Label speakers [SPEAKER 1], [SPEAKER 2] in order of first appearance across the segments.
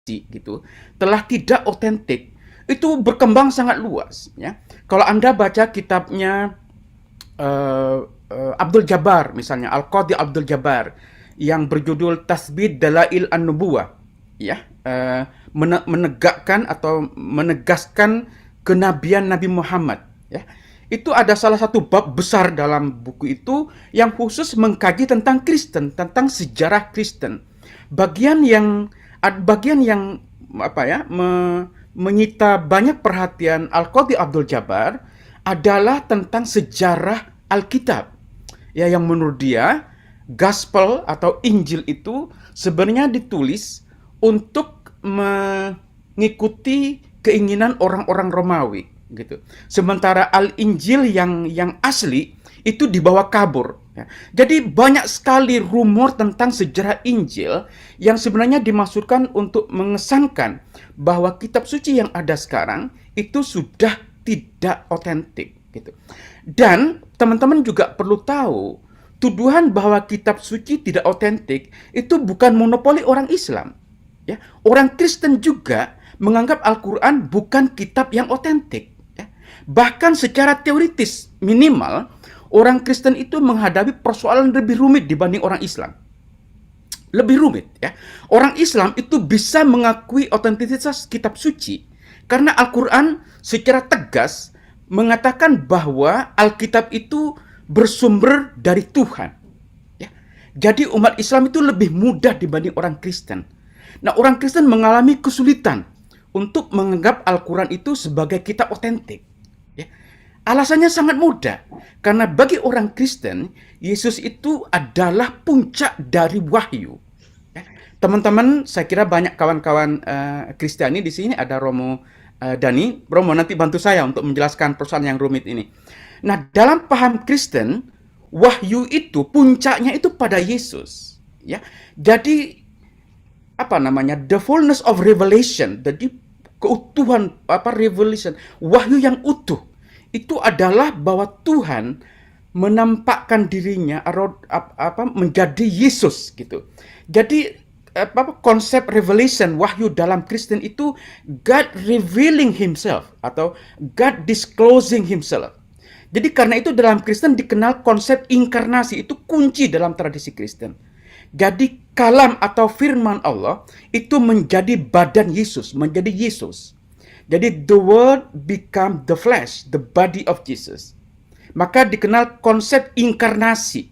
[SPEAKER 1] gitu telah tidak otentik itu berkembang sangat luas ya. Kalau Anda baca kitabnya Abdul Jabbar misalnya Al-Qadhi Abdul Jabbar yang berjudul Tasbit Dalail An-Nubuwah ya, menegakkan atau menegaskan kenabian Nabi Muhammad ya. Itu ada salah satu bab besar dalam buku itu yang khusus mengkaji tentang Kristen, tentang sejarah Kristen. Bagian yang menyita banyak perhatian Al-Qadhi Abdul Jabbar adalah tentang sejarah Alkitab. Ya, yang menurut dia Gospel atau Injil itu sebenarnya ditulis untuk mengikuti keinginan orang-orang Romawi gitu. Sementara Al-Injil yang asli itu dibawa kabur. Ya. Jadi banyak sekali rumor tentang sejarah Injil yang sebenarnya dimaksudkan untuk mengesankan bahwa kitab suci yang ada sekarang itu sudah tidak otentik gitu. Dan teman-teman juga perlu tahu, tuduhan bahwa kitab suci tidak otentik itu bukan monopoli orang Islam. Ya, orang Kristen juga menganggap Al-Quran bukan kitab yang otentik. Ya. Bahkan secara teoritis minimal, orang Kristen itu menghadapi persoalan lebih rumit dibanding orang Islam. Lebih rumit ya. Orang Islam itu bisa mengakui otentisitas kitab suci karena Al-Quran secara tegas mengatakan bahwa Alkitab itu bersumber dari Tuhan. Ya. Jadi umat Islam itu lebih mudah dibanding orang Kristen. Nah, orang Kristen mengalami kesulitan untuk menganggap Al-Quran itu sebagai kitab otentik. Ya. Alasannya sangat mudah, karena bagi orang Kristen, Yesus itu adalah puncak dari wahyu. Ya. Teman-teman, saya kira banyak kawan-kawan Kristiani di sini, ada Romo Dani. Romo, nanti bantu saya untuk menjelaskan persoalan yang rumit ini. Nah, dalam paham Kristen, wahyu itu puncaknya itu pada Yesus. Ya, jadi the fullness of revelation, jadi keutuhan revelation, wahyu yang utuh itu adalah bahwa Tuhan menampakkan dirinya menjadi Yesus gitu. Jadi konsep revelation, wahyu dalam Kristen itu God revealing himself atau God disclosing himself. Jadi karena itu dalam Kristen dikenal konsep inkarnasi, itu kunci dalam tradisi Kristen. Jadi kalam atau firman Allah itu menjadi badan Yesus, menjadi Yesus. Jadi the word become the flesh, the body of Jesus. Maka dikenal konsep inkarnasi.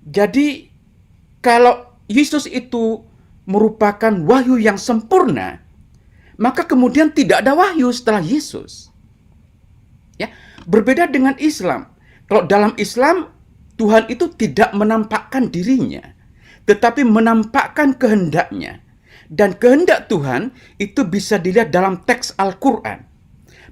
[SPEAKER 1] Jadi kalau Yesus itu merupakan wahyu yang sempurna, maka kemudian tidak ada wahyu setelah Yesus. Ya, berbeda dengan Islam. Kalau dalam Islam Tuhan itu tidak menampakkan dirinya, tetapi menampakkan kehendaknya. Dan kehendak Tuhan itu bisa dilihat dalam teks Al-Quran.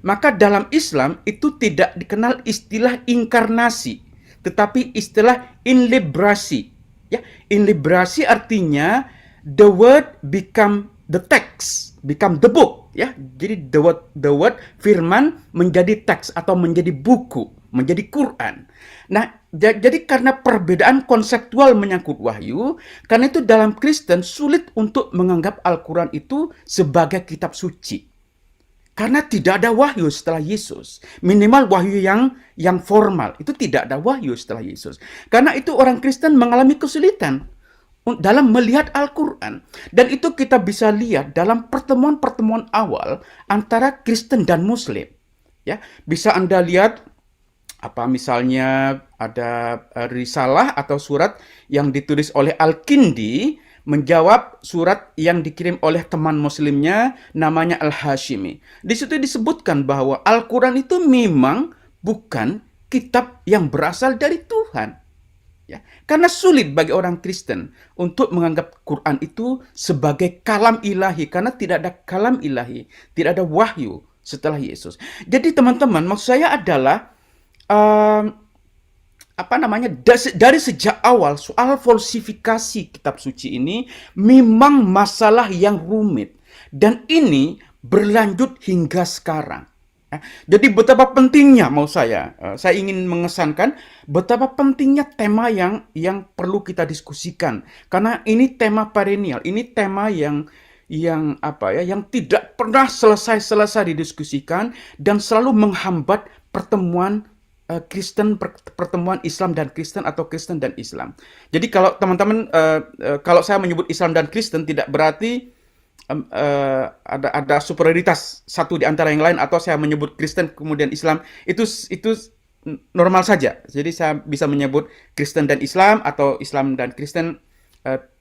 [SPEAKER 1] Maka dalam Islam itu tidak dikenal istilah inkarnasi, tetapi istilah inliberasi. Ya, inliberasi artinya the word become the text, become the book. Ya, jadi the word firman menjadi teks atau menjadi buku, menjadi Quran. Nah, jadi karena perbedaan konseptual menyangkut wahyu, karena itu dalam Kristen sulit untuk menganggap Al-Quran itu sebagai kitab suci. Karena tidak ada wahyu setelah Yesus. Minimal wahyu yang formal, itu tidak ada wahyu setelah Yesus. Karena itu orang Kristen mengalami kesulitan dalam melihat Al-Quran. Dan itu kita bisa lihat dalam pertemuan-pertemuan awal antara Kristen dan Muslim. Ya, bisa Anda lihat misalnya ada risalah atau surat yang ditulis oleh Al-Kindi menjawab surat yang dikirim oleh teman muslimnya namanya Al-Hashimi. Di situ disebutkan bahwa Al-Quran itu memang bukan kitab yang berasal dari Tuhan. Ya, karena sulit bagi orang Kristen untuk menganggap Quran itu sebagai kalam ilahi, karena tidak ada kalam ilahi, tidak ada wahyu setelah Yesus. Jadi teman-teman, maksud saya adalah dari sejak awal soal falsifikasi kitab suci ini memang masalah yang rumit, dan ini berlanjut hingga sekarang. Jadi betapa pentingnya, saya ingin mengesankan betapa pentingnya tema yang perlu kita diskusikan, karena ini tema perennial, ini tema yang yang tidak pernah selesai didiskusikan dan selalu menghambat pertemuan pertemuan Islam dan Kristen atau Kristen dan Islam. Jadi kalau teman-teman kalau saya menyebut Islam dan Kristen tidak berarti ada superioritas satu di antara yang lain, atau saya menyebut Kristen kemudian Islam, itu normal saja. Jadi saya bisa menyebut Kristen dan Islam atau Islam dan Kristen,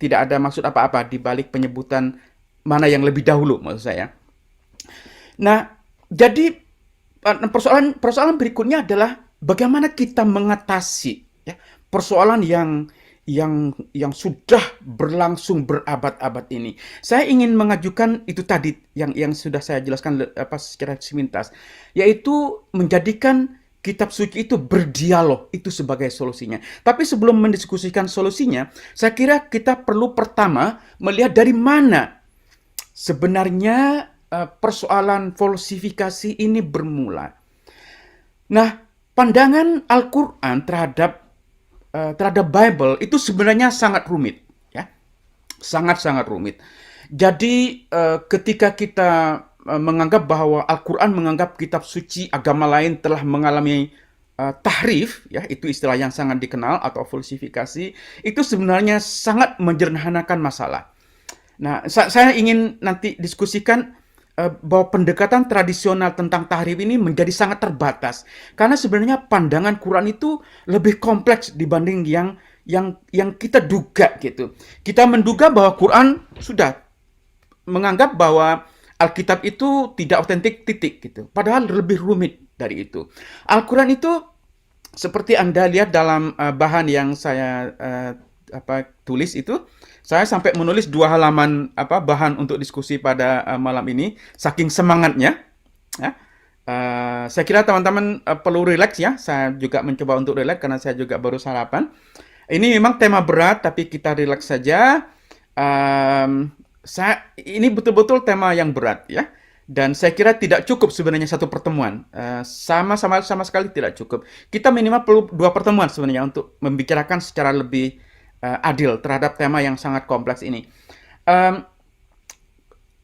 [SPEAKER 1] tidak ada maksud apa-apa di balik penyebutan mana yang lebih dahulu, maksud saya. Nah, jadi persoalan berikutnya adalah bagaimana kita mengatasi ya, persoalan yang sudah berlangsung berabad-abad ini. Saya ingin mengajukan itu tadi yang sudah saya jelaskan secara sepintas, yaitu menjadikan kitab suci itu berdialog, itu sebagai solusinya. Tapi sebelum mendiskusikan solusinya, saya kira kita perlu pertama melihat dari mana sebenarnya persoalan falsifikasi ini bermula. Nah, pandangan Al-Quran terhadap Bible itu sebenarnya sangat rumit, ya, sangat rumit. Jadi ketika kita menganggap bahwa Al-Quran menganggap kitab suci agama lain telah mengalami tahrif, ya, itu istilah yang sangat dikenal, atau falsifikasi, itu sebenarnya sangat menyederhanakan masalah. Nah, saya ingin nanti diskusikan bahwa pendekatan tradisional tentang tahrif ini menjadi sangat terbatas, karena sebenarnya pandangan Quran itu lebih kompleks dibanding yang kita duga gitu. Kita menduga bahwa Quran sudah menganggap bahwa Alkitab itu tidak otentik, titik gitu. Padahal lebih rumit dari itu. Al-Quran itu seperti Anda lihat dalam bahan yang saya tulis itu, saya sampai menulis 2 halaman bahan untuk diskusi pada malam ini, saking semangatnya. Ya. Saya kira teman-teman perlu rileks ya. Saya juga mencoba untuk rileks karena saya juga baru sarapan. Ini memang tema berat, tapi kita rileks saja. Ini betul-betul tema yang berat ya. Dan saya kira tidak cukup sebenarnya satu pertemuan. Sama sekali tidak cukup. Kita minimal perlu 2 pertemuan sebenarnya untuk membicarakan secara lebih adil terhadap tema yang sangat kompleks ini.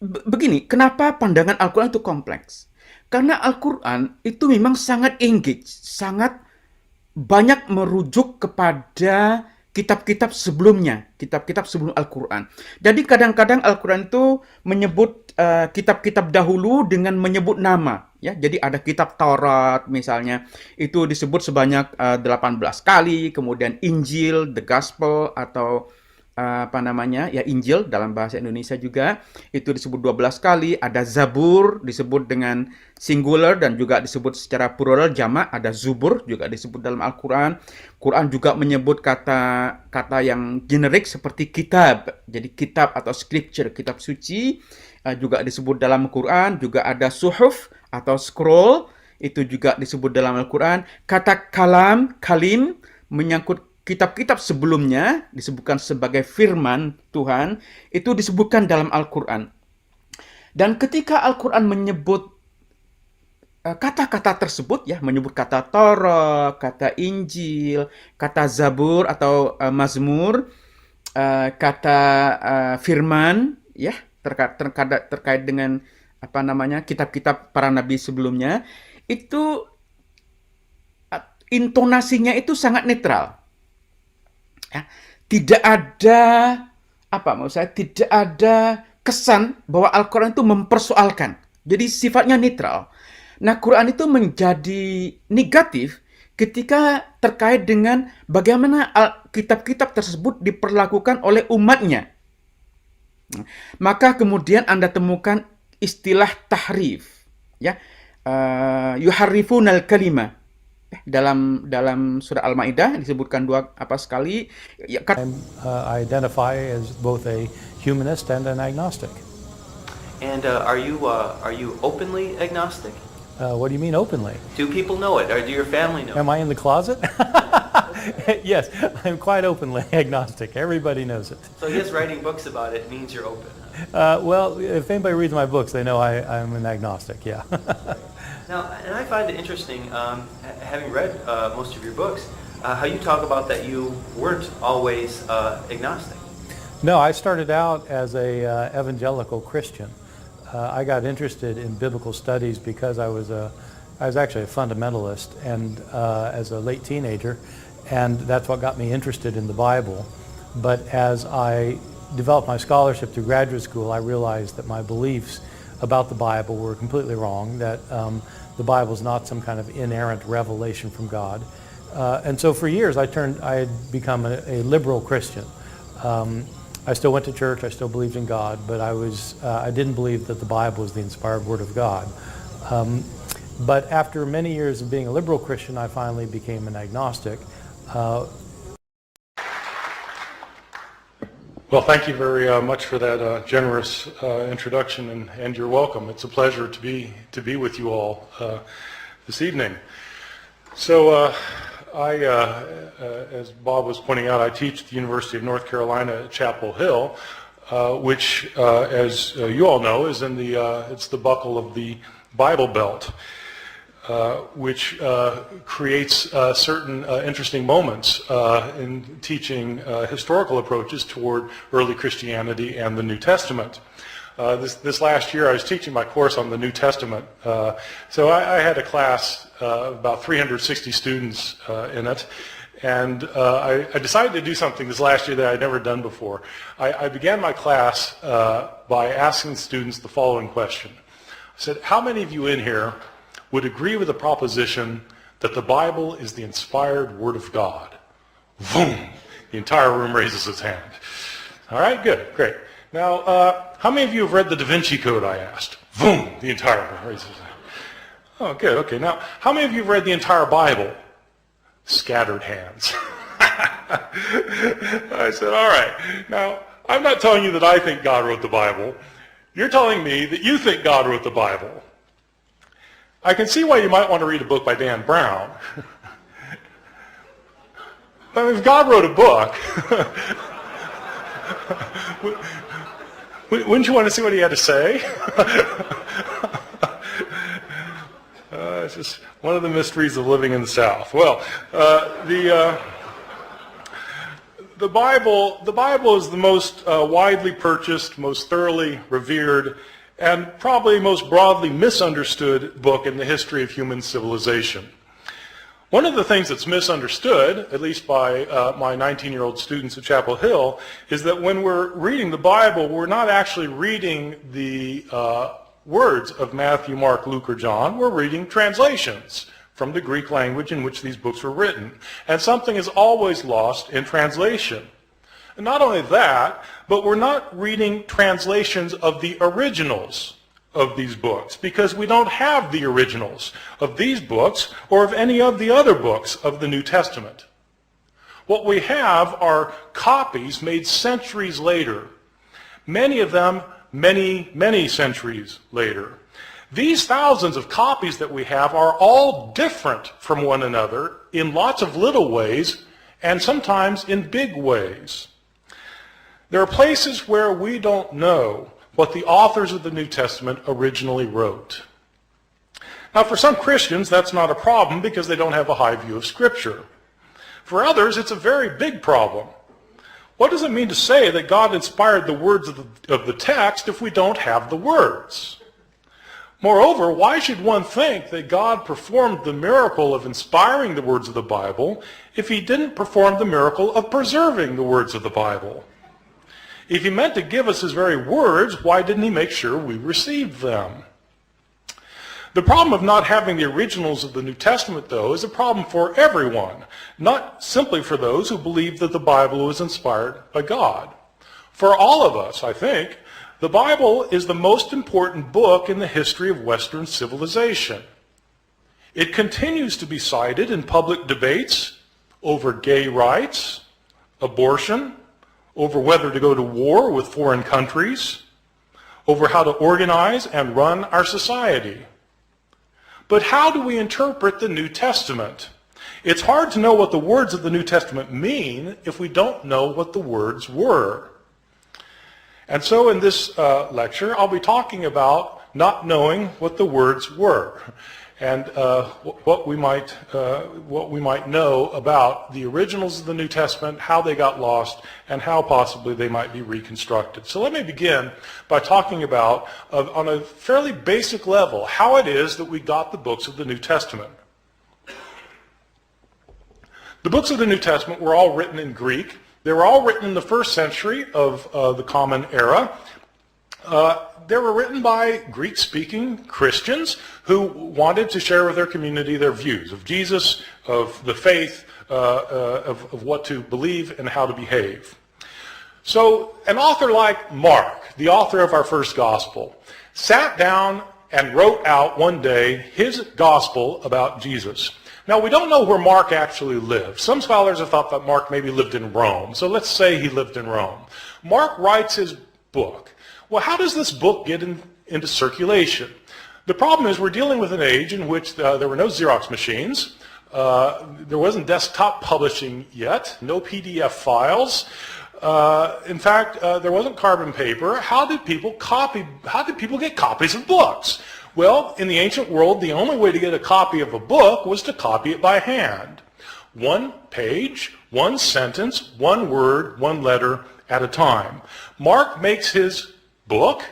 [SPEAKER 1] Begini, kenapa pandangan Al-Quran itu kompleks? Karena Al-Quran itu memang sangat engage, sangat banyak merujuk kepada kitab-kitab sebelumnya, kitab-kitab sebelum Al-Quran. Jadi kadang-kadang Al-Quran itu menyebut kitab-kitab dahulu dengan menyebut nama. Ya, jadi ada kitab Taurat misalnya, itu disebut sebanyak 18 kali, kemudian Injil, the Gospel, atau Injil dalam bahasa Indonesia juga, itu disebut 12 kali. Ada Zabur, disebut dengan singular dan juga disebut secara plural jamak, ada Zubur juga disebut dalam Al-Quran. Quran juga menyebut kata yang generik seperti kitab. Jadi kitab atau scripture, kitab suci, juga disebut dalam Al-Quran. Juga ada suhuf atau scroll, itu juga disebut dalam Al-Quran. Kata kalim, menyangkut kitab-kitab sebelumnya, disebutkan sebagai firman Tuhan, itu disebutkan dalam Al-Quran. Dan ketika Al-Quran menyebut kata-kata tersebut, ya, menyebut kata Taurat, kata Injil, kata Zabur atau Mazmur, kata firman, ya, terkait dengan kitab-kitab para nabi sebelumnya, itu intonasinya itu sangat netral. Ya, tidak ada tidak ada kesan bahwa Al-Quran itu mempersoalkan. Jadi sifatnya netral. Nah, Quran itu menjadi negatif ketika terkait dengan bagaimana kitab-kitab tersebut diperlakukan oleh umatnya. Maka kemudian Anda temukan istilah tahrif, ya, yuharrifunal kalimah. Dalam surah Al-Maidah disebutkan 2 sekali.
[SPEAKER 2] I identify as both a humanist and an agnostic.
[SPEAKER 3] And are you openly agnostic?
[SPEAKER 2] What do you mean openly?
[SPEAKER 3] Do people know it, or do your family know it?
[SPEAKER 2] Am I in the closet? Yes, I'm quite openly agnostic. Everybody knows it.
[SPEAKER 3] So I guess writing books about it means you're open.
[SPEAKER 2] Well, if anybody reads my books, they know I'm an agnostic, yeah.
[SPEAKER 3] Now, and I find it interesting, having read most of your books, how you talk about that you weren't always agnostic.
[SPEAKER 2] No, I started out as a evangelical Christian. I got interested in biblical studies because I was actually a fundamentalist and as a late teenager, and that's what got me interested in the Bible. But as I developed my scholarship through graduate school, I realized that my beliefs about the Bible were completely wrong, that the Bible is not some kind of inerrant revelation from God. And so for years I had become a liberal Christian. I still went to church, I still believed in God, but I didn't believe that the Bible was the inspired Word of God. But after many years of being a liberal Christian, I finally became an agnostic.
[SPEAKER 4] Well, thank you very much for that generous introduction, and you're welcome. It's a pleasure to be with you all this evening. So as Bob was pointing out, I teach at the University of North Carolina at Chapel Hill, which, as you all know, is in it's the buckle of the Bible Belt, which creates certain interesting moments in teaching historical approaches toward early Christianity and the New Testament. This last year I was teaching my course on the New Testament, so I had a class about 360 students in it, and I decided to do something this last year that I'd never done before. I began my class by asking students the following question. I said, how many of you in here would agree with the proposition that the Bible is the inspired Word of God? Boom! The entire room raises its hand. All right, good, great. Now, how many of you have read the Da Vinci Code, I asked? Boom! The entire room raises its hand. Oh, good, okay. Now, how many of you have read the entire Bible? Scattered hands. I said, all right. Now, I'm not telling you that I think God wrote the Bible. You're telling me that you think God wrote the Bible. I can see why you might want to read a book by Dan Brown. But if God wrote a book, wouldn't you want to see what he had to say? It's just one of the mysteries of living in the South. Well, the Bible is the most widely purchased, most thoroughly revered, and probably most broadly misunderstood book in the history of human civilization. One of the things that's misunderstood, at least by my 19-year-old students at Chapel Hill, is that when we're reading the Bible, we're not actually reading the words of Matthew, Mark, Luke, or John. We're reading translations from the Greek language in which these books were written. And something is always lost in translation. And not only that, but we're not reading translations of the originals of these books, because we don't have the originals of these books or of any of the other books of the New Testament. What we have are copies made centuries later, many of them many centuries later. These thousands of copies that we have are all different from one another in lots of little ways and sometimes in big ways. There are places where we don't know what the authors of the New Testament originally wrote. Now, for some Christians, that's not a problem because they don't have a high view of Scripture. For others, it's a very big problem. What does it mean to say that God inspired the words of the text if we don't have the words? Moreover, why should one think that God performed the miracle of inspiring the words of the Bible if he didn't perform the miracle of preserving the words of the Bible? If he meant to give us his very words, why didn't he make sure we received them? The problem of not having the originals of the New Testament, though, is a problem for everyone, not simply for those who believe that the Bible was inspired by God. For all of us, I think, the Bible is the most important book in the history of Western civilization. It continues to be cited in public debates over gay rights, abortion, over whether to go to war with foreign countries, over how to organize and run our society. But how do we interpret the New Testament? It's hard to know what the words of the New Testament mean if we don't know what the words were. And so in this lecture, I'll be talking about not knowing what the words were. and what we might know about the originals of the New Testament, how they got lost, and how possibly they might be reconstructed. So let me begin by talking about, on a fairly basic level, how it is that we got the books of the New Testament. The books of the New Testament were all written in Greek. They were all written in the first century of the Common Era. They were written by Greek-speaking Christians who wanted to share with their community their views of Jesus, of the faith, of what to believe and how to behave. So an author like Mark, the author of our first gospel, sat down and wrote out one day his gospel about Jesus. Now, we don't know where Mark actually lived. Some scholars have thought that Mark maybe lived in Rome. So let's say he lived in Rome. Mark writes his book. Well, how does this book get into circulation? The problem is we're dealing with an age in which there were no Xerox machines. There wasn't desktop publishing yet, no PDF files. In fact, there wasn't carbon paper. How did people get copies of books? Well, in the ancient world, the only way to get a copy of a book was to copy it by hand. One page, one sentence, one word, one letter at a time. Mark makes his book,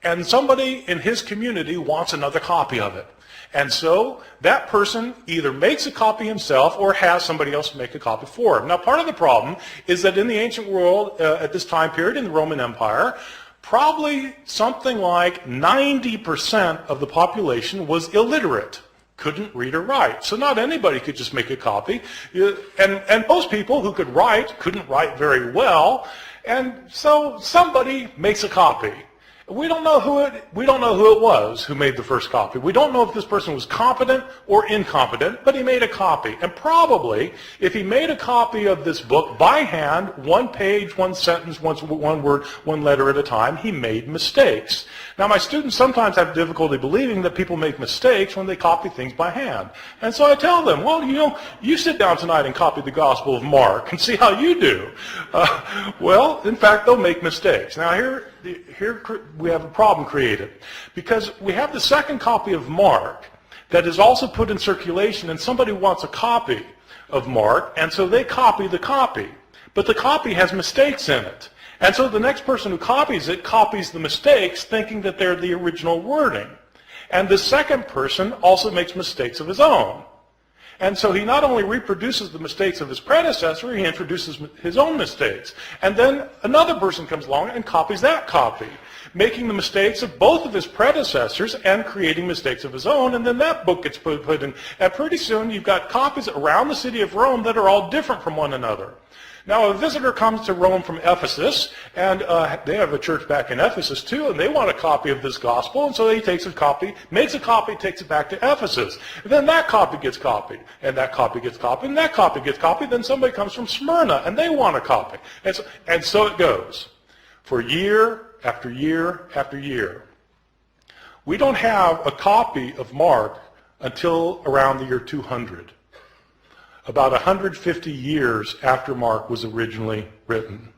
[SPEAKER 4] and somebody in his community wants another copy of it. And so that person either makes a copy himself or has somebody else make a copy for him. Now, part of the problem is that in the ancient world, at this time period in the Roman Empire, probably something like 90% of the population was illiterate, couldn't read or write. So not anybody could just make a copy. And most people who could write couldn't write very well. And so somebody makes a copy. We don't know who it was who made the first copy. We don't know if this person was competent or incompetent, but he made a copy. And probably, if he made a copy of this book by hand, one page, one sentence, one word, one letter at a time, he made mistakes. Now, my students sometimes have difficulty believing that people make mistakes when they copy things by hand. And so I tell them, well, you sit down tonight and copy the Gospel of Mark and see how you do. Well, in fact, they'll make mistakes. Now, here we have a problem created, because we have the second copy of Mark that is also put in circulation, and somebody wants a copy of Mark, and so they copy the copy. But the copy has mistakes in it. And so the next person who copies it copies the mistakes, thinking that they're the original wording. And the second person also makes mistakes of his own. And so he not only reproduces the mistakes of his predecessor, he introduces his own mistakes. And then another person comes along and copies that copy, making the mistakes of both of his predecessors and creating mistakes of his own. And then that book gets put in. And pretty soon you've got copies around the city of Rome that are all different from one another. Now, a visitor comes to Rome from Ephesus, and they have a church back in Ephesus too, and they want a copy of this gospel, and so he takes a copy, makes a copy, takes it back to Ephesus. And then that copy gets copied, and that copy gets copied, and that copy gets copied. Then somebody comes from Smyrna, and they want a copy. And so it goes for year after year after year. We don't have a copy of Mark until around the year 200. About 150 years after Mark was originally written.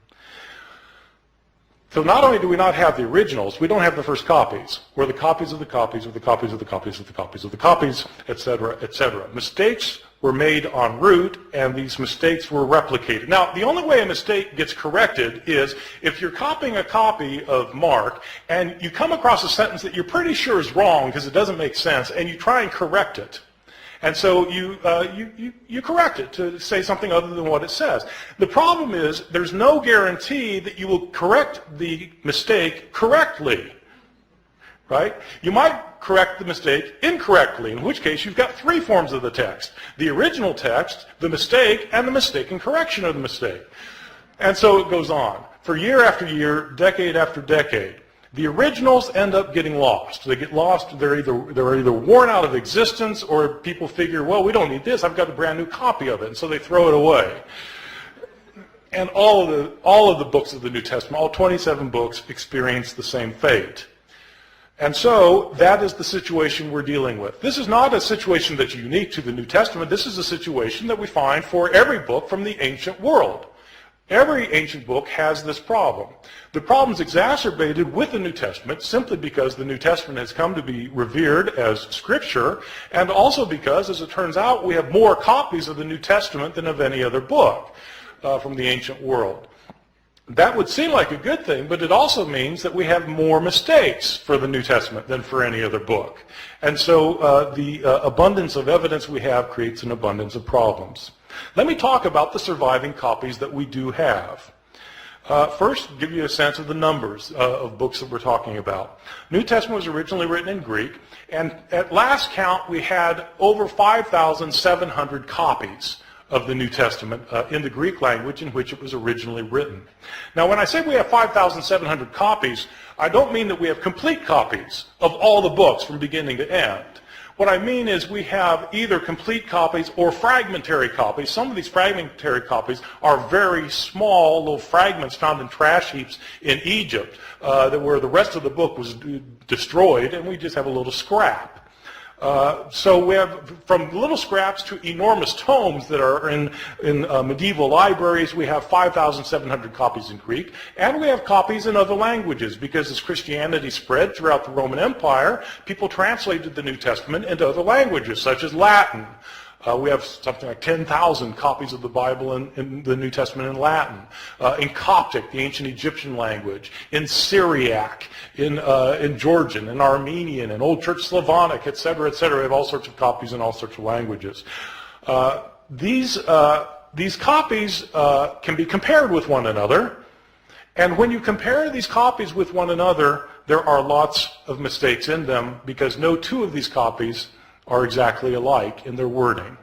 [SPEAKER 4] So not only do we not have the originals, we don't have the first copies, or the copies of the copies of the copies of the copies of the copies of the copies, etc., etc. Mistakes were made en route, and these mistakes were replicated. Now, the only way a mistake gets corrected is if you're copying a copy of Mark, and you come across a sentence that you're pretty sure is wrong because it doesn't make sense, and you try and correct it. And so you correct it to say something other than what it says. The problem is there's no guarantee that you will correct the mistake correctly, right? You might correct the mistake incorrectly, in which case you've got three forms of the text: the original text, the mistake, and the mistaken correction of the mistake. And so it goes on for year after year, decade after decade. The originals end up getting lost. They get lost. They're either worn out of existence, or people figure, well, we don't need this. I've got a brand new copy of it, and so they throw it away. And all of the books of the New Testament, all 27 books, experience the same fate. And so that is the situation we're dealing with. This is not a situation that's unique to the New Testament. This is a situation that we find for every book from the ancient world. Every ancient book has this problem. The problem is exacerbated with the New Testament simply because the New Testament has come to be revered as Scripture, and also because, as it turns out, we have more copies of the New Testament than of any other book from the ancient world. That would seem like a good thing, but it also means that we have more mistakes for the New Testament than for any other book. And so the abundance of evidence we have creates an abundance of problems. Let me talk about the surviving copies that we do have. First, give you a sense of the numbers of books that we're talking about. New Testament was originally written in Greek, and at last count we had over 5,700 copies of the New Testament in the Greek language in which it was originally written. Now, when I say we have 5,700 copies, I don't mean that we have complete copies of all the books from beginning to end. What I mean is we have either complete copies or fragmentary copies. Some of these fragmentary copies are very small little fragments found in trash heaps in Egypt where the rest of the book was destroyed, and we just have a little scrap. So we have from little scraps to enormous tomes that are in medieval libraries. We have 5,700 copies in Greek, and we have copies in other languages because as Christianity spread throughout the Roman Empire, people translated the New Testament into other languages such as Latin. We have something like 10,000 copies of the Bible in the New Testament in Latin, in Coptic, the ancient Egyptian language, in Syriac, in Georgian, in Armenian, in Old Church Slavonic, etc., etc. We have all sorts of copies in all sorts of languages. These copies can be compared with one another, and when you compare these copies with one another, there are lots of mistakes in them because no two of these copies are exactly alike in their wording.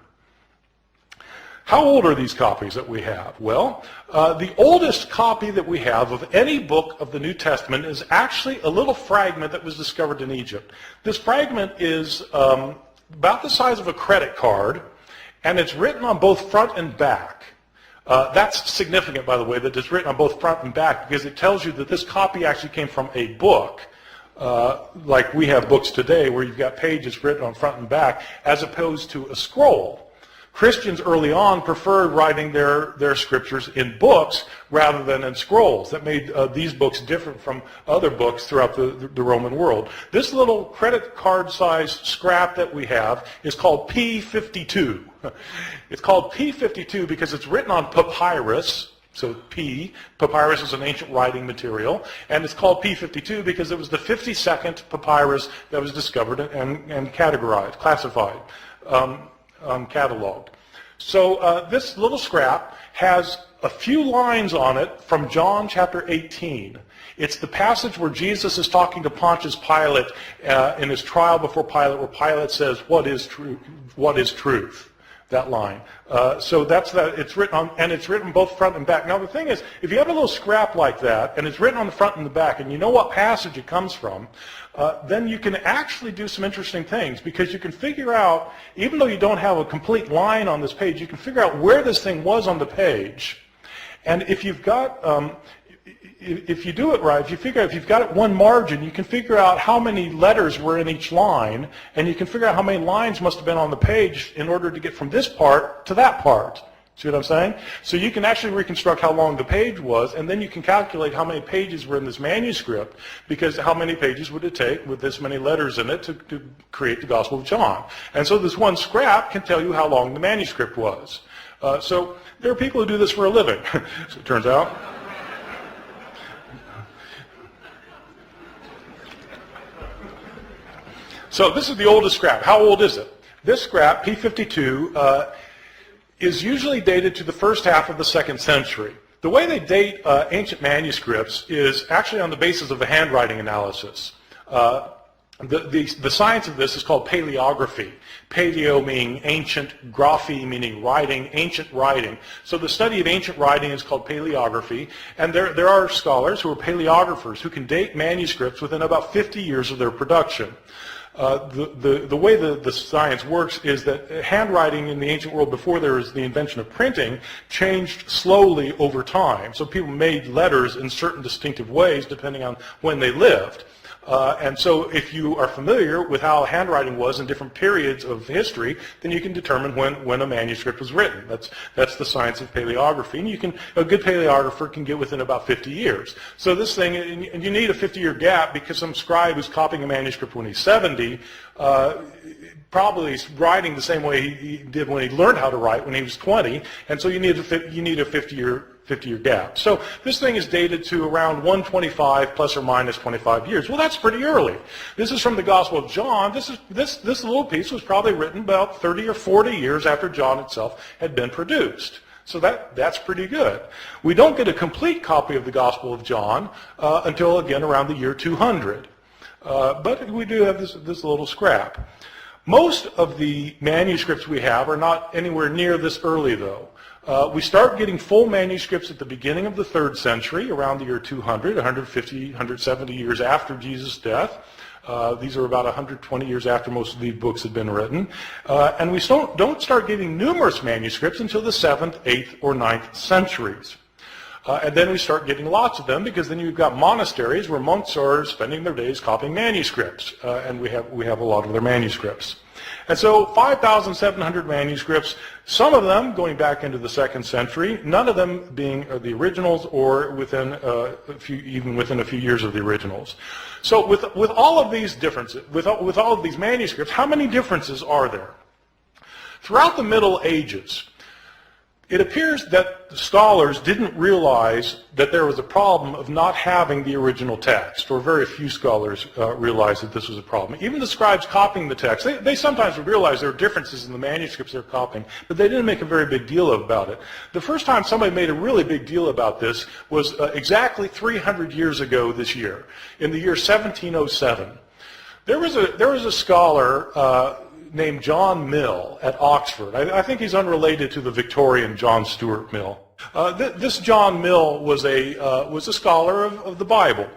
[SPEAKER 4] How old are these copies that we have? Well, the oldest copy that we have of any book of the New Testament is actually a little fragment that was discovered in Egypt. This fragment is about the size of a credit card, and it's written on both front and back. That's significant, by the way, that it's written on both front and back because it tells you that this copy actually came from a book. Like we have books today where you've got pages written on front and back as opposed to a scroll. Christians early on preferred writing their scriptures in books rather than in scrolls. That made these books different from other books throughout the Roman world. This little credit card sized scrap that we have is called P52. It's called P52 because it's written on papyrus. So papyrus is an ancient writing material, and it's called P52 because it was the 52nd papyrus that was discovered and categorized, classified, cataloged. So this little scrap has a few lines on it from John chapter 18. It's the passage where Jesus is talking to Pontius Pilate in his trial before Pilate, where Pilate says, "What is truth? What is truth?" That line. So that's that. It's written on, and it's written both front and back. Now the thing is, if you have a little scrap like that, and it's written on the front and the back, and you know what passage it comes from, then you can actually do some interesting things because you can figure out, even though you don't have a complete line on this page, you can figure out where this thing was on the page. And if you've got, if you do it right, if you figure out if you've got it one margin, you can figure out how many letters were in each line, and you can figure out how many lines must have been on the page in order to get from this part to that part. See what I'm saying? So you can actually reconstruct how long the page was, and then you can calculate how many pages were in this manuscript, because how many pages would it take with this many letters in it to create the Gospel of John. And so this one scrap can tell you how long the manuscript was. So there are people who do this for a living, so it turns out. So this is the oldest scrap. How old is it? This scrap, P52, is usually dated to the first half of the 2nd century. The way they date ancient manuscripts is actually on the basis of a handwriting analysis. The science of this is called paleography. Paleo meaning ancient, graphy meaning writing, ancient writing. So the study of ancient writing is called paleography, and there are scholars who are paleographers who can date manuscripts within about 50 years of their production. The way the science works is that handwriting in the ancient world before there was the invention of printing changed slowly over time. So people made letters in certain distinctive ways depending on when they lived. And so if you are familiar with how handwriting was in different periods of history, then you can determine when a manuscript was written. That's the science of paleography. And a good paleographer can get within about 50 years. So this thing, and you need a 50-year gap because some scribe who's copying a manuscript when he's 70, probably is writing the same way he did when he learned how to write when he was 20, and so you need a 50-year gap. So this thing is dated to around 125 plus or minus 25 years. Well, that's pretty early. This is from the Gospel of John. This little piece was probably written about 30 or 40 years after John itself had been produced. So that's pretty good. We don't get a complete copy of the Gospel of John until, again, around the year 200. But we do have this little scrap. Most of the manuscripts we have are not anywhere near this early, though. We start getting full manuscripts at the beginning of the 3rd century, around the year 200, 150, 170 years after Jesus' death. These are about 120 years after most of these books had been written. And we don't start getting numerous manuscripts until the 7th, 8th, or 9th centuries. And then we start getting lots of them because then you've got monasteries where monks are spending their days copying manuscripts, and we have a lot of their manuscripts. And so 5,700 manuscripts, some of them going back into the 2nd century, none of them being the originals or within a few years of the originals. So with all of these differences, with all of these manuscripts, how many differences are there? Throughout the Middle Ages, it appears that the scholars didn't realize that there was a problem of not having the original text, or very few scholars realized that this was a problem. Even the scribes copying the text, they sometimes would realize there were differences in the manuscripts they're copying, but they didn't make a very big deal about it. The first time somebody made a really big deal about this was exactly 300 years ago this year, in the year 1707. There was a scholar named John Mill at Oxford. I think he's unrelated to the Victorian John Stuart Mill. This John Mill was a scholar of the Bible,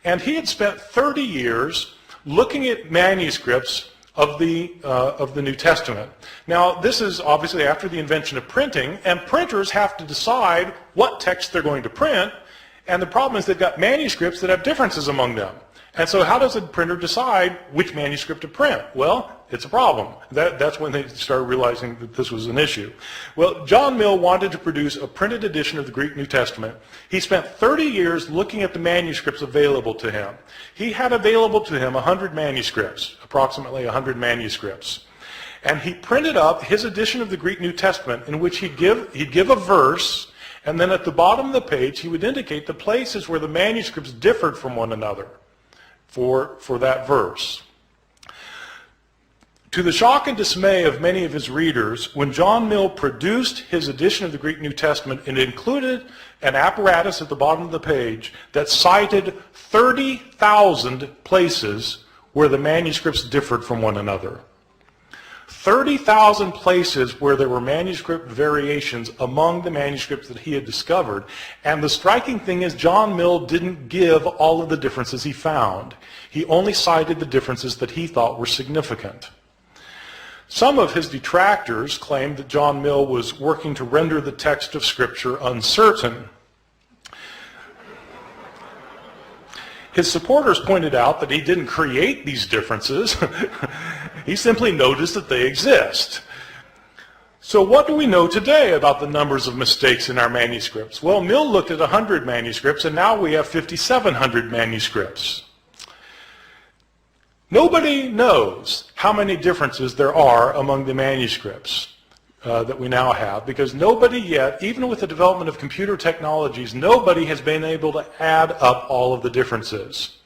[SPEAKER 4] and he had spent 30 years looking at manuscripts of the New Testament. Now, this is obviously after the invention of printing, and printers have to decide what text they're going to print, and the problem is they've got manuscripts that have differences among them. And so how does a printer decide which manuscript to print? Well, it's a problem. That's when they started realizing that this was an issue. Well, John Mill wanted to produce a printed edition of the Greek New Testament. He spent 30 years looking at the manuscripts available to him. He had available to him 100 manuscripts, approximately 100 manuscripts. And he printed up his edition of the Greek New Testament in which he'd give a verse, and then at the bottom of the page he would indicate the places where the manuscripts differed from one another for that verse. To the shock and dismay of many of his readers, when John Mill produced his edition of the Greek New Testament, it included an apparatus at the bottom of the page that cited 30,000 places where the manuscripts differed from one another. 30,000 places where there were manuscript variations among the manuscripts that he had discovered. And the striking thing is John Mill didn't give all of the differences he found. He only cited the differences that he thought were significant. Some of his detractors claimed that John Mill was working to render the text of Scripture uncertain. His supporters pointed out that he didn't create these differences. He simply noticed that they exist. So what do we know today about the numbers of mistakes in our manuscripts? Well, Mill looked at 100 manuscripts, and now we have 5,700 manuscripts. Nobody knows how many differences there are among the manuscripts that we now have, because nobody yet, even with the development of computer technologies, nobody has been able to add up all of the differences.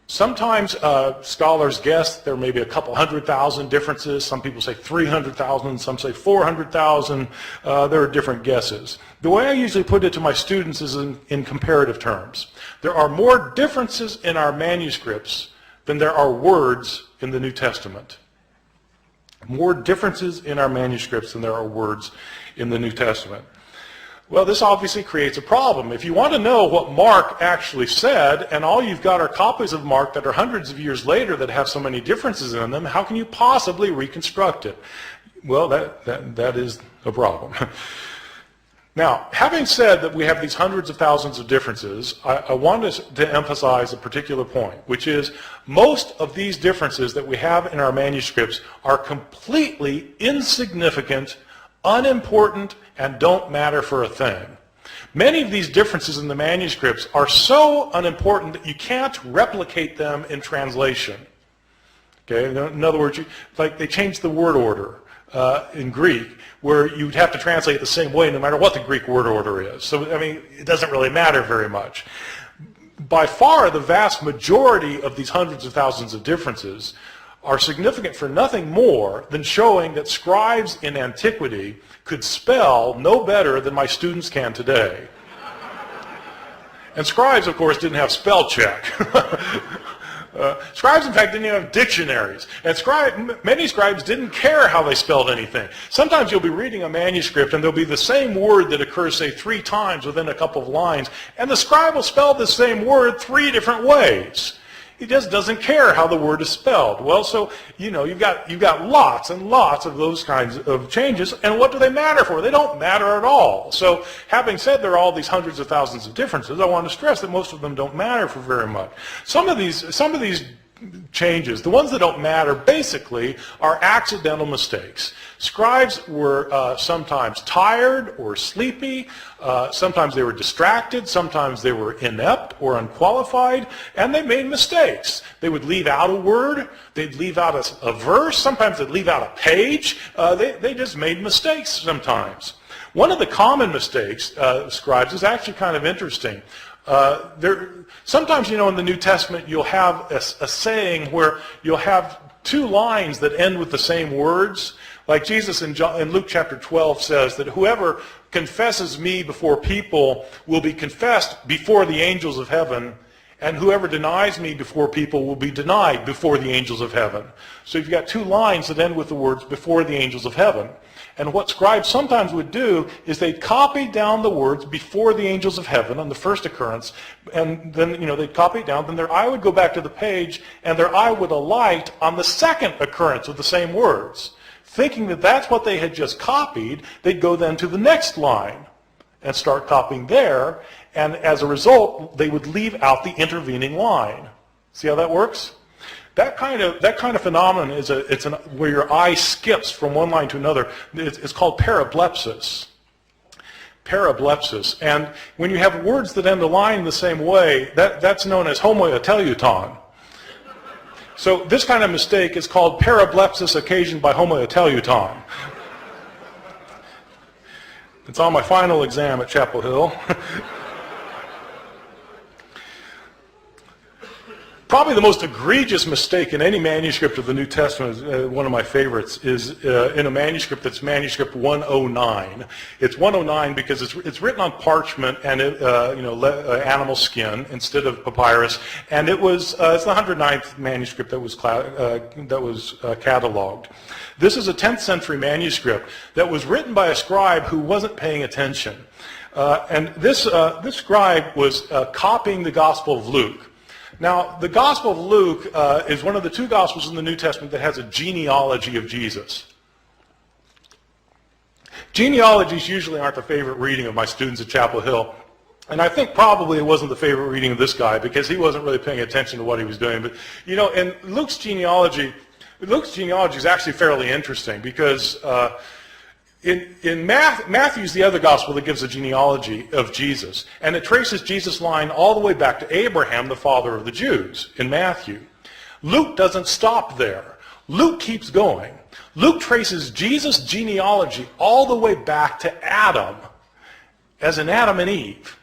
[SPEAKER 4] Sometimes scholars guess there may be a couple 100,000 differences. Some people say 300,000, some say 400,000. There are different guesses. The way I usually put it to my students is in comparative terms. There are more differences in our manuscripts than there are words in the New Testament. More differences in our manuscripts than there are words in the New Testament. Well, this obviously creates a problem. If you want to know what Mark actually said, and all you've got are copies of Mark that are hundreds of years later that have so many differences in them, how can you possibly reconstruct it? Well, that is a problem. Now, having said that we have these hundreds of thousands of differences, I want to emphasize a particular point, which is most of these differences that we have in our manuscripts are completely insignificant, unimportant, and don't matter for a thing. Many of these differences in the manuscripts are so unimportant that you can't replicate them in translation. Okay? In other words, like they changed the word order in Greek, where you'd have to translate it the same way no matter what the Greek word order is. So, I mean, it doesn't really matter very much. By far, the vast majority of these hundreds of thousands of differences are significant for nothing more than showing that scribes in antiquity could spell no better than my students can today. And scribes, of course, didn't have spell check. Scribes, in fact, didn't even have dictionaries. And many scribes didn't care how they spelled anything. Sometimes you'll be reading a manuscript and there'll be the same word that occurs, say, 3 times within a couple of lines, and the scribe will spell the same word 3 different ways. He just doesn't care how the word is spelled. Well, so, you know, you've got lots and lots of those kinds of changes, and what do they matter for? They don't matter at all. So, having said there are all these hundreds of thousands of differences, I want to stress that most of them don't matter for very much. Some of these changes, the ones that don't matter, basically are accidental mistakes. Scribes were sometimes tired or sleepy, sometimes they were distracted, sometimes they were inept or unqualified, and they made mistakes. They would leave out a word, they'd leave out a verse, sometimes they'd leave out a page. They just made mistakes sometimes. One of the common mistakes of scribes is actually kind of interesting. Sometimes, you know, in the New Testament, you'll have a saying where you'll have 2 lines that end with the same words. Like Jesus in Luke chapter 12 says that whoever confesses me before people will be confessed before the angels of heaven, and whoever denies me before people will be denied before the angels of heaven. So you've got 2 lines that end with the words before the angels of heaven. And what scribes sometimes would do is they'd copy down the words before the angels of heaven on the first occurrence, and then, you know, they'd copy it down, then their eye would go back to the page, and their eye would alight on the second occurrence of the same words. Thinking that that's what they had just copied, they'd go then to the next line and start copying there, and as a result, they would leave out the intervening line. See how that works? That kind of phenomenon is where your eye skips from one line to another. It's called parablepsis. Parablepsis. And when you have words that end the line the same way, that's known as homoteleuton. So this kind of mistake is called parablepsis occasioned by homoteleuton. It's on my final exam at Chapel Hill. Probably the most egregious mistake in any manuscript of the New Testament, one of my favorites, is in a manuscript that's manuscript 109. It's 109 because it's written on parchment and animal skin instead of papyrus, and it's the 109th manuscript that was cataloged. This is a 10th century manuscript that was written by a scribe who wasn't paying attention, and this scribe was copying the Gospel of Luke. Now, the Gospel of Luke is one of the 2 Gospels in the New Testament that has a genealogy of Jesus. Genealogies usually aren't the favorite reading of my students at Chapel Hill, and I think probably it wasn't the favorite reading of this guy because he wasn't really paying attention to what he was doing. But, you know, in Luke's genealogy is actually fairly interesting because in Matthew's the other gospel that gives a genealogy of Jesus, and it traces Jesus' line all the way back to Abraham, the father of the Jews, in Matthew. Luke doesn't stop there. Luke keeps going. Luke traces Jesus' genealogy all the way back to Adam, as in Adam and Eve.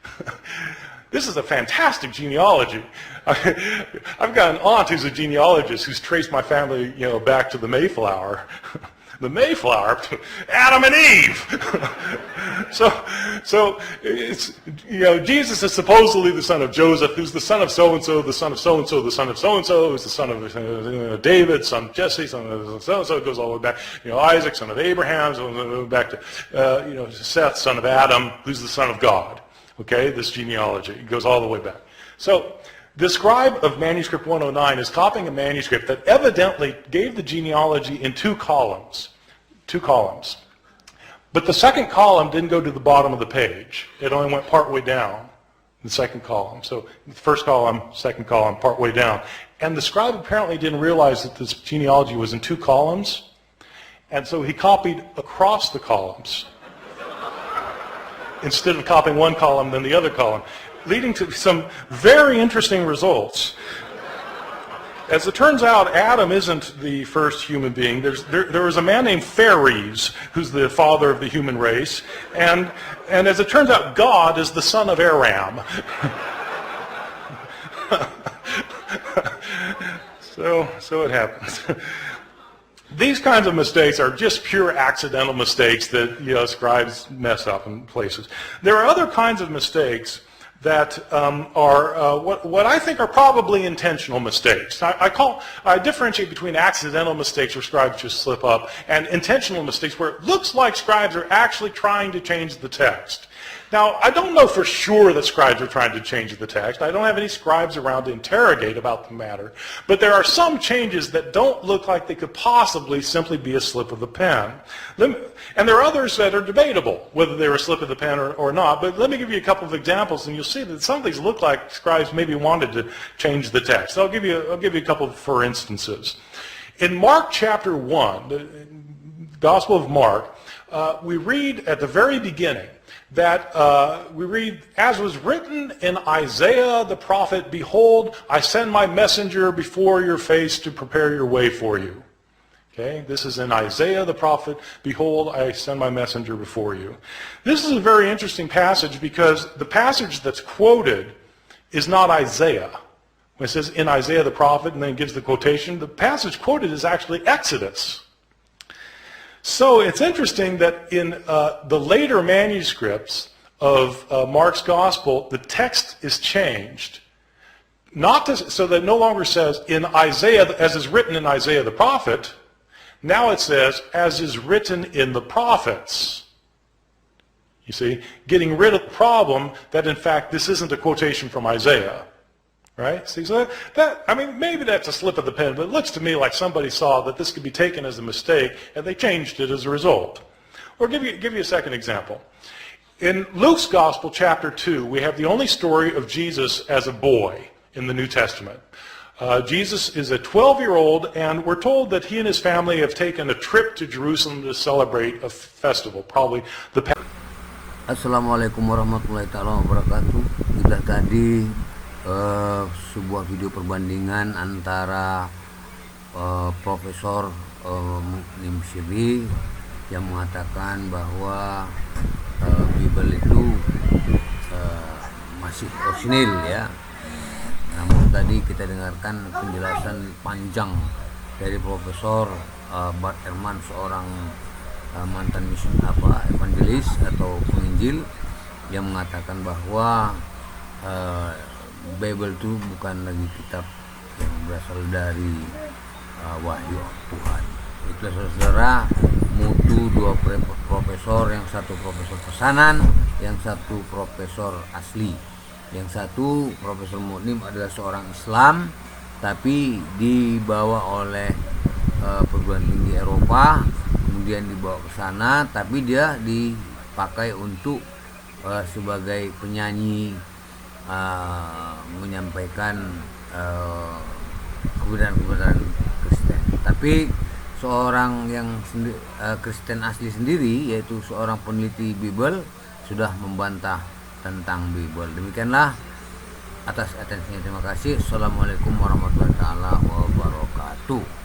[SPEAKER 4] This is a fantastic genealogy. I've got an aunt who's a genealogist who's traced my family, you know, back to the Mayflower. The Mayflower, Adam and Eve. So it's, you know, Jesus is supposedly the son of Joseph, who's the son of so-and-so, the son of so-and-so, the son of so-and-so, who's the son of David, son of Jesse, son of so-and-so. It goes all the way back. You know, Isaac, son of Abraham, so back to Seth, son of Adam, who's the son of God. Okay, this genealogy goes all the way back. So the scribe of manuscript 109 is copying a manuscript that evidently gave the genealogy in 2 columns. 2 columns. But the second column didn't go to the bottom of the page. It only went partway down, the second column. So the first column, second column, partway down. And the scribe apparently didn't realize that this genealogy was in 2 columns. And so he copied across the columns instead of copying one column then the other column, leading to some very interesting results. As it turns out, Adam isn't the first human being. There was a man named Phares, who's the father of the human race, and as it turns out, God is the son of Aram. So it happens. These kinds of mistakes are just pure accidental mistakes that scribes mess up in places. There are other kinds of mistakes that are what I think are probably intentional mistakes. I differentiate between accidental mistakes where scribes just slip up and intentional mistakes where it looks like scribes are actually trying to change the text. Now, I don't know for sure that scribes are trying to change the text. I don't have any scribes around to interrogate about the matter. But there are some changes that don't look like they could possibly simply be a slip of the pen. And there are others that are debatable, whether they were a slip of the pen or not. But let me give you a couple of examples, and you'll see that some of these look like scribes maybe wanted to change the text. I'll give you a couple for instances. In Mark chapter 1, the Gospel of Mark, we read at the very beginning that we read, as was written in Isaiah the prophet, behold, I send my messenger before your face to prepare your way for you. Okay, this is in Isaiah the prophet, behold, I send my messenger before you. This is a very interesting passage because the passage that's quoted is not Isaiah. When it says in Isaiah the prophet and then it gives the quotation, the passage quoted is actually Exodus. So it's interesting that in the later manuscripts of Mark's Gospel, the text is changed. So that it no longer says in Isaiah, as is written in Isaiah the prophet, now it says, as is written in the prophets. You see, getting rid of the problem that in fact this isn't a quotation from Isaiah. Right? See, so maybe that's a slip of the pen, but it looks to me like somebody saw that this could be taken as a mistake, and they changed it as a result. Or give you a second example. In Luke's Gospel, chapter 2, we have the only story of Jesus as a boy in the New Testament. Jesus is a 12-year-old, and we're told that he and his family have taken a trip to Jerusalem to celebrate a festival, probably the
[SPEAKER 5] Assalamualaikum warahmatullahi wabarakatuh. Kita tadi sebuah video perbandingan antara Profesor Syirri yang mengatakan bahwa BIBEL itu masih orsinil ya. Namun tadi kita dengarkan penjelasan panjang dari Profesor Bart Ehrman, seorang mantan evangelis atau penginjil, yang mengatakan bahwa Bible itu bukan lagi kitab yang berasal dari wahyu Tuhan. Itu saudara, mutu dua profesor, yang satu profesor pesanan, yang satu profesor asli. Yang satu Profesor Mu'nim adalah seorang Islam, tapi dibawa oleh perguruan tinggi Eropa, kemudian dibawa ke sana, tapi dia dipakai untuk sebagai penyanyi, menyampaikan kebenaran-kebenaran Kristen. Tapi seorang yang Kristen asli sendiri, yaitu seorang peneliti BIBEL, sudah membantah tentang BIBEL. Demikianlah, atas atensinya terima kasih. Assalamualaikum warahmatullahi wabarakatuh.